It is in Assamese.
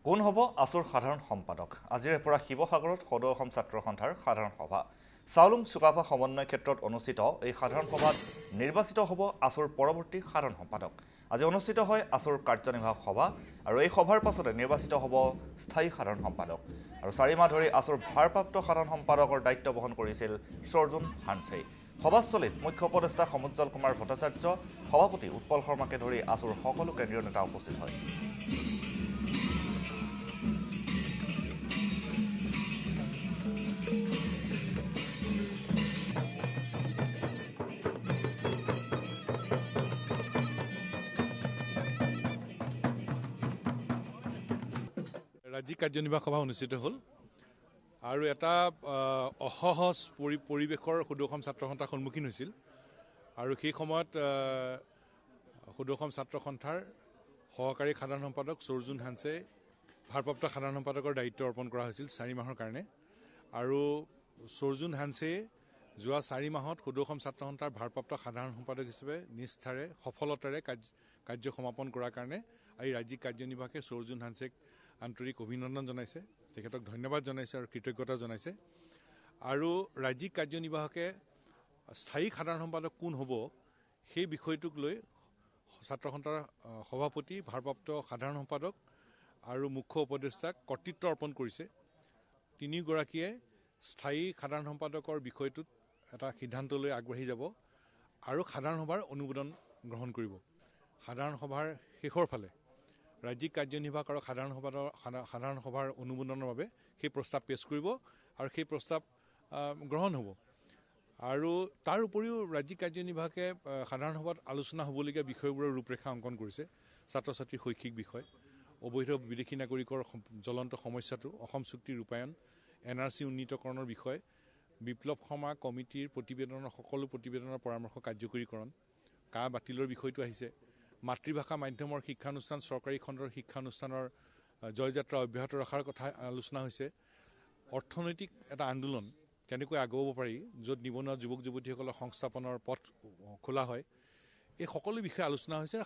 কোন হ'ব আসুৰ সাধাৰণ সম্পাদক আজিৰে পৰা শিৱসাগৰত সদৌ অসম ছাত্ৰ সন্থাৰ সাধাৰণ সভা চাউলুং চুকাফা সমন্বয় ক্ষেত্ৰত অনুষ্ঠিত এই সাধাৰণ সভাত নিৰ্বাচিত হ'ব আসুৰ পৰৱৰ্তী সাধাৰণ সম্পাদক আজি অনুষ্ঠিত হয় আসুৰ কাৰ্যনিৰ্বাহক সভা আৰু এই সভাৰ পাছতে নিৰ্বাচিত হ'ব স্থায়ী সাধাৰণ সম্পাদক আৰু 4 মাহ ধৰি আসুৰ ভাৰপ্ৰাপ্ত সাধাৰণ সম্পাদকৰ দায়িত্ব বহন কৰিছিল সৰ্জুন হানছেই সভাস্থলীত মুখ্য উপদেষ্টা সমুজ্জ্বল কুমাৰ ভট্টাচাৰ্য সভাপতি উৎপল শৰ্মাকে ধৰি আসুৰ সকলো কেন্দ্ৰীয় নেতা উপস্থিত হয়। ৰাজ্যিক কাৰ্যনিৰ্বাহক সভা অনুষ্ঠিত হ'ল আৰু এটা অসহজ পৰিৱেশৰ সদৌ অসম ছাত্ৰ সন্থাৰ সন্মুখীন হৈছিল আৰু সেই সময়ত সদৌ অসম ছাত্ৰ সন্থাৰ সহকাৰী সাধাৰণ সম্পাদক সৰ্জুন হানছে ভাৰপ্ৰাপ্ত সাধাৰণ সম্পাদকৰ দায়িত্ব অৰ্পণ কৰা হৈছিল 4 মাহৰ কাৰণে আৰু সৰ্জুন হানছে যোৱা 4 মাহত সদৌ অসম ছাত্ৰ সন্থাৰ ভাৰপ্ৰাপ্ত সাধাৰণ সম্পাদক হিচাপে নিষ্ঠাৰে সফলতাৰে কাৰ্য সমাপন কৰাৰ কাৰণে এই ৰাজ্যিক কাৰ্যনিৰ্বাহকে সৰ্জুন হানছেক আন্তৰিক অভিনন্দন জনাইছে তেখেতক ধন্যবাদ জনাইছে আৰু কৃতজ্ঞতা জনাইছে আৰু ৰাজ্যিক কাৰ্যনিৰ্বাহকে স্থায়ী সাধাৰণ সম্পাদক কোন হ'ব সেই বিষয়টোক লৈ ছাত্ৰ সন্থাৰ সভাপতি ভাৰপ্ৰাপ্ত সাধাৰণ সম্পাদক আৰু মুখ্য উপদেষ্টাক কৰ্তৃত্ব অৰ্পণ কৰিছে তিনিগৰাকীয়ে স্থায়ী সাধাৰণ সম্পাদকৰ বিষয়টোত এটা সিদ্ধান্ত লৈ আগবাঢ়ি যাব আৰু সাধাৰণ সভাৰ অনুমোদন গ্ৰহণ কৰিব সাধাৰণ সভাৰ শেষৰ ফালে ৰাজ্যিক কাৰ্যনিৰ্বাহক আৰু সাধাৰণ সভাৰ অনুমোদনৰ বাবে সেই প্ৰস্তাৱ পেছ কৰিব আৰু সেই প্ৰস্তাৱ গ্ৰহণ হ'ব আৰু তাৰ উপৰিও ৰাজ্যিক কাৰ্যনিৰ্বাহকে সাধাৰণ সভাত আলোচনা হ'বলগীয়া বিষয়বোৰৰ ৰূপৰেখা অংকন কৰিছে ছাত্ৰ ছাত্ৰীৰ শৈক্ষিক বিষয় অবৈধ বিদেশী নাগৰিকৰ জ্বলন্ত সমস্যাটো অসম চুক্তি ৰূপায়ণ NRC উন্নীতকৰণৰ বিষয় বিপ্লৱ শৰ্মা কমিটিৰ প্ৰতিবেদনৰ সকলো প্ৰতিবেদনৰ পৰামৰ্শ কাৰ্যকৰীকৰণ কা বাতিলৰ বিষয়টো আহিছে মাতৃভাষা মাধ্যমৰ শিক্ষানুষ্ঠান চৰকাৰী খণ্ডৰ শিক্ষানুষ্ঠানৰ জয়যাত্ৰা অব্যাহত ৰখাৰ কথা আলোচনা হৈছে অৰ্থনৈতিক এটা আন্দোলন কেনেকৈ আগুৱাব পাৰি য'ত নিবনুৱা যুৱক যুৱতীসকলৰ সংস্থাপনৰ পথ খোলা হয় এই সকলো বিষয়ে আলোচনা হৈছে।